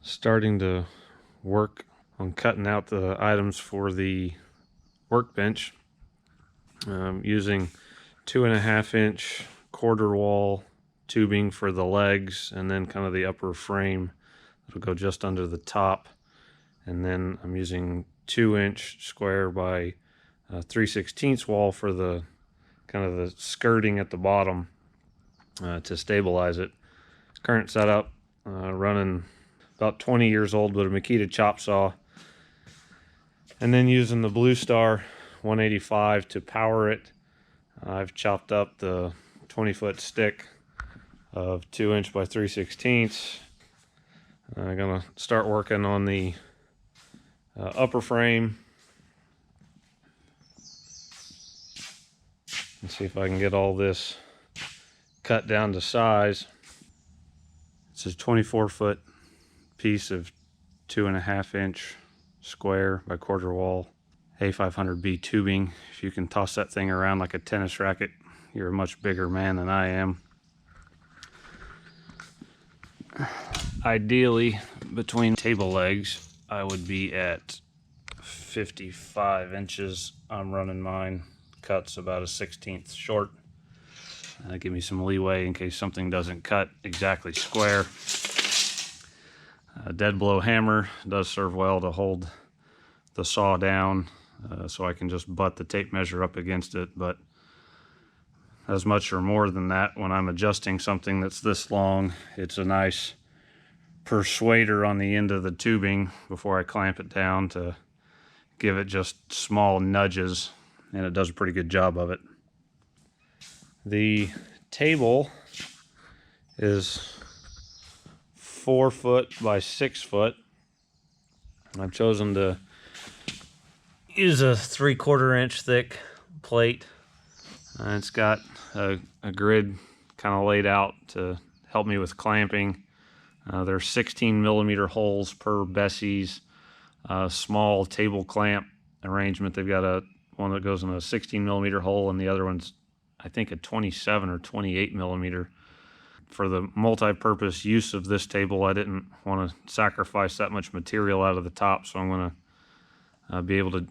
starting to work on cutting out the items for the workbench, using 2.5-inch quarter wall tubing for the legs, and then kind of the upper frame that'll go just under the top. And then I'm using 2-inch square by 3/16 wall for the kind of the skirting at the bottom to stabilize it. Current setup, running about 20 years old with a Makita chop saw, and then using the Blue Star 185 to power it. I've chopped up the 20-foot stick of 2-inch by 3/16. I'm gonna start working on the upper frame and see if I can get all this cut down to size. It's a 24-foot piece of 2.5-inch square by quarter wall A500B tubing. If you can toss that thing around like a tennis racket, you're a much bigger man than I am. Ideally, between table legs, I would be at 55 inches. I'm running mine. Cuts about a 1/16 short. Give me some leeway in case something doesn't cut exactly square. A dead blow hammer does serve well to hold the saw down, so I can just butt the tape measure up against it. But as much or more than that, when I'm adjusting something that's this long, it's a nice persuader on the end of the tubing before I clamp it down to give it just small nudges, and it does a pretty good job of it. The table is 4 foot by 6 foot. I've chosen to use a 3/4 inch thick plate. It's got a grid kind of laid out to help me with clamping. There's 16 millimeter holes per Bessie's small table clamp arrangement. They've got one that goes in a 16 millimeter hole, and the other one's, I think, a 27 or 28 millimeter. For the multi-purpose use of this table, I didn't want to sacrifice that much material out of the top, so I'm going to be able to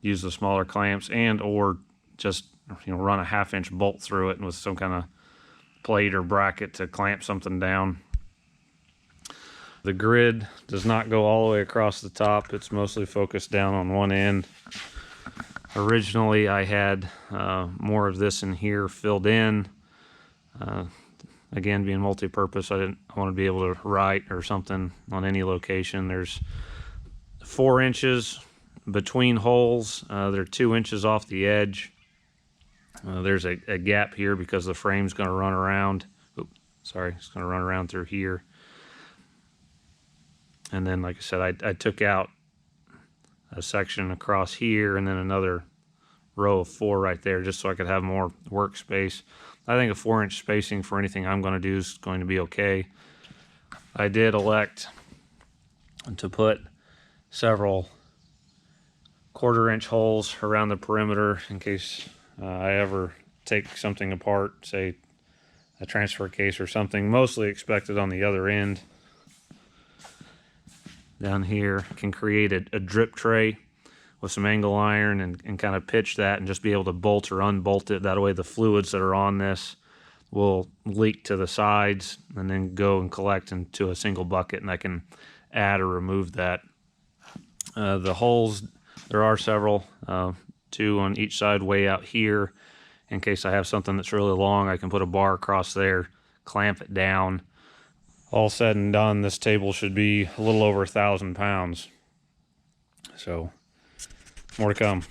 use the smaller clamps and or just run a 1/2-inch bolt through it and with some kind of plate or bracket to clamp something down. The grid does not go all the way across the top. It's mostly focused down on one end. Originally, I had more of this in here filled in. Again, being multi-purpose, I want to be able to write or something on any location. There's 4 inches between holes. They're 2 inches off the edge. There's a gap here because the frame's going to run around. It's going to run around through here. And then, like I said, I took out a section across here and then another row of 4 right there just so I could have more workspace. I think a 4-inch spacing for anything I'm going to do is going to be okay. I did elect to put several 1/4-inch holes around the perimeter in case I ever take something apart, say a transfer case or something, mostly expected on the other end. Down here, can create a drip tray with some angle iron and kind of pitch that and just be able to bolt or unbolt it. That way the fluids that are on this will leak to the sides and then go and collect into a single bucket, and I can add or remove that. The holes, there are several, 2 on each side way out here. In case I have something that's really long, I can put a bar across there, clamp it down. All said and done, this table should be a little over 1,000 pounds. So, more to come.